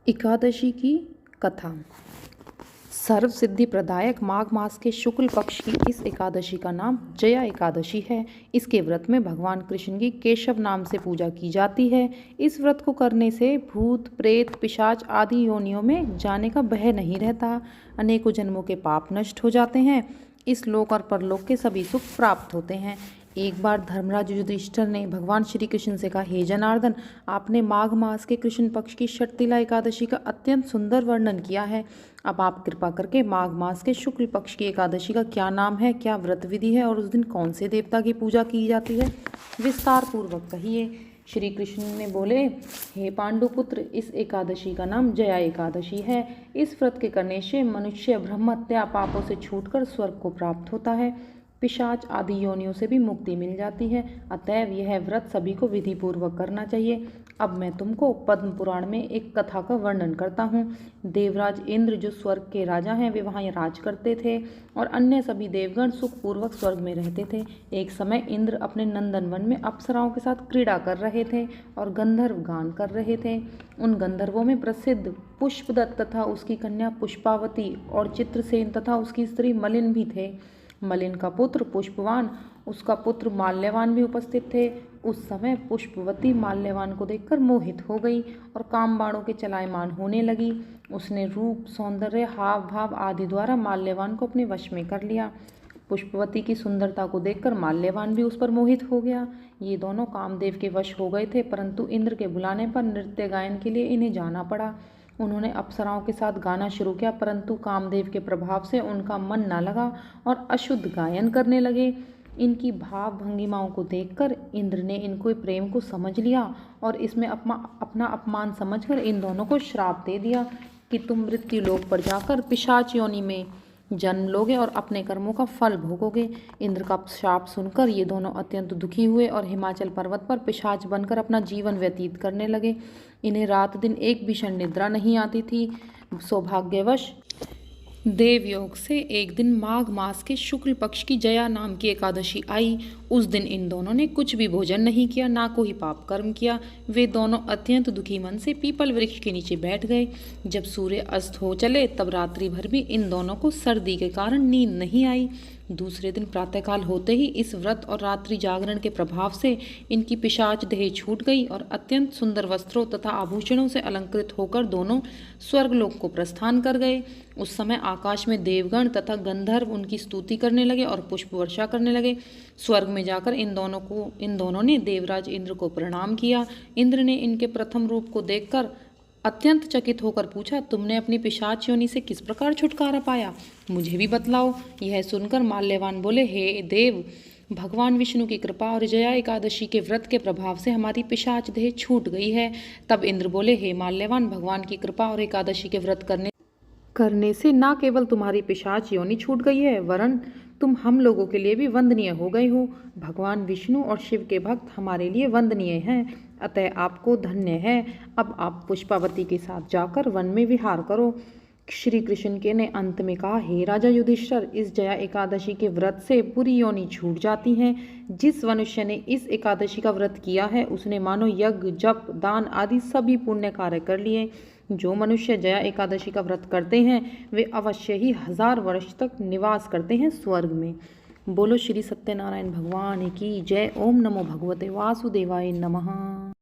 एकादशी की कथा। सर्व सिद्धि प्रदायक माघ मास के शुक्ल पक्ष की इस एकादशी का नाम जया एकादशी है। इसके व्रत में भगवान कृष्ण की केशव नाम से पूजा की जाती है। इस व्रत को करने से भूत प्रेत पिशाच आदि योनियों में जाने का भय नहीं रहता। अनेकों जन्मों के पाप नष्ट हो जाते हैं। इस लोक और परलोक के सभी सुख प्राप्त होते हैं। एक बार धर्मराज युधिष्ठिर ने भगवान श्री कृष्ण से कहा, हे जनार्दन, आपने माघ मास के कृष्ण पक्ष की षटतिला एकादशी का अत्यंत सुंदर वर्णन किया है। अब आप कृपा करके माघ मास के शुक्ल पक्ष की एकादशी का क्या नाम है, क्या व्रत विधि है और उस दिन कौन से देवता की पूजा की जाती है, विस्तार पूर्वक कहिए। श्री कृष्ण ने बोले, हे पांडुपुत्र, इस एकादशी का नाम जया एकादशी है। इस व्रत के करने से मनुष्य ब्रह्म हत्या पापों से छूटकर स्वर्ग को प्राप्त होता है। पिशाच आदि योनियों से भी मुक्ति मिल जाती है। अतएव यह व्रत सभी को विधि पूर्वक करना चाहिए। अब मैं तुमको पद्म पुराण में एक कथा का वर्णन करता हूँ। देवराज इंद्र जो स्वर्ग के राजा हैं, वे वहाँ राज करते थे और अन्य सभी देवगण सुखपूर्वक स्वर्ग में रहते थे। एक समय इंद्र अपने नंदन वन में अप्सराओं के साथ क्रीड़ा कर रहे थे और गंधर्व गान कर रहे थे। उन गंधर्वों में प्रसिद्ध पुष्पदत्त तथा उसकी कन्या पुष्पावती और चित्रसेन तथा उसकी स्त्री मलिन भी थे। मलिन का पुत्र पुष्पवान, उसका पुत्र माल्यवान भी उपस्थित थे। उस समय पुष्पवती माल्यवान को देखकर मोहित हो गई और काम बाणों के चलायमान होने लगी। उसने रूप सौंदर्य हाव भाव आदि द्वारा माल्यवान को अपने वश में कर लिया। पुष्पवती की सुंदरता को देखकर माल्यवान भी उस पर मोहित हो गया। ये दोनों कामदेव के वश हो गए थे, परंतु इंद्र के बुलाने पर नृत्य गायन के लिए इन्हें जाना पड़ा। उन्होंने अप्सराओं के साथ गाना शुरू किया, परंतु कामदेव के प्रभाव से उनका मन न लगा और अशुद्ध गायन करने लगे। इनकी भाव भंगिमाओं को देखकर इंद्र ने इनको प्रेम को समझ लिया और इसमें अपना अपमान समझकर इन दोनों को श्राप दे दिया कि तुम मृत्यु लोक पर जाकर पिशाच योनि में जन्म लोगे और अपने कर्मों का फल भोगोगे। इंद्र का श्राप सुनकर ये दोनों अत्यंत दुखी हुए और हिमाचल पर्वत पर पिशाच बनकर अपना जीवन व्यतीत करने लगे। इन्हें रात दिन एक भी क्षण निद्रा नहीं आती थी। सौभाग्यवश देवयोग से एक दिन माघ मास के शुक्ल पक्ष की जया नाम की एकादशी आई। उस दिन इन दोनों ने कुछ भी भोजन नहीं किया, ना कोई पाप कर्म किया। वे दोनों अत्यंत दुखी मन से पीपल वृक्ष के नीचे बैठ गए। जब सूर्य अस्त हो चले तब रात्रि भर भी इन दोनों को सर्दी के कारण नींद नहीं आई। दूसरे दिन प्रातःकाल होते ही इस व्रत और रात्रि जागरण के प्रभाव से इनकी पिशाच देह छूट गई और अत्यंत सुंदर वस्त्रों तथा आभूषणों से अलंकृत होकर दोनों स्वर्गलोक को प्रस्थान कर गए। उस समय आकाश में देवगण तथा गंधर्व उनकी स्तुति करने लगे और पुष्प वर्षा करने लगे। स्वर्ग में जाकर इन दोनों ने देवराज इंद्र को प्रणाम किया। इंद्र ने इनके प्रथम रूप को देखकर अत्यंत चकित होकर पूछा, तुमने अपनी पिशाच योनि से किस प्रकार छुटकारा पाया, मुझे भी बतलाओ। यह सुनकर माल्यवान बोले, हे देव, भगवान विष्णु की कृपा और जया एकादशी के व्रत के प्रभाव से हमारी पिशाच देह छूट गई है। तब इंद्र बोले, हे माल्यवान, भगवान की कृपा और एकादशी के व्रत करने से न केवल तुम्हारी पिशाच योनि छूट गई है, वरन तुम हम लोगों के लिए भी वंदनीय हो गए हो। भगवान विष्णु और शिव के भक्त हमारे लिए वंदनीय हैं, अतः आपको धन्य है। अब आप पुष्पावती के साथ जाकर वन में विहार करो। श्री कृष्ण के ने अंत में कहा, हे राजा युधिष्ठिर, इस जया एकादशी के व्रत से बुरी योनि छूट जाती हैं। जिस मनुष्य ने इस एकादशी का व्रत किया है उसने मानो यज्ञ जप दान आदि सभी पुण्य कार्य कर लिए। जो मनुष्य जया एकादशी का व्रत करते हैं वे अवश्य ही 1000 वर्ष तक निवास करते हैं स्वर्ग में। बोलो श्री सत्यनारायण भगवान की जय। ओम नमो भगवते वासुदेवाय नमः।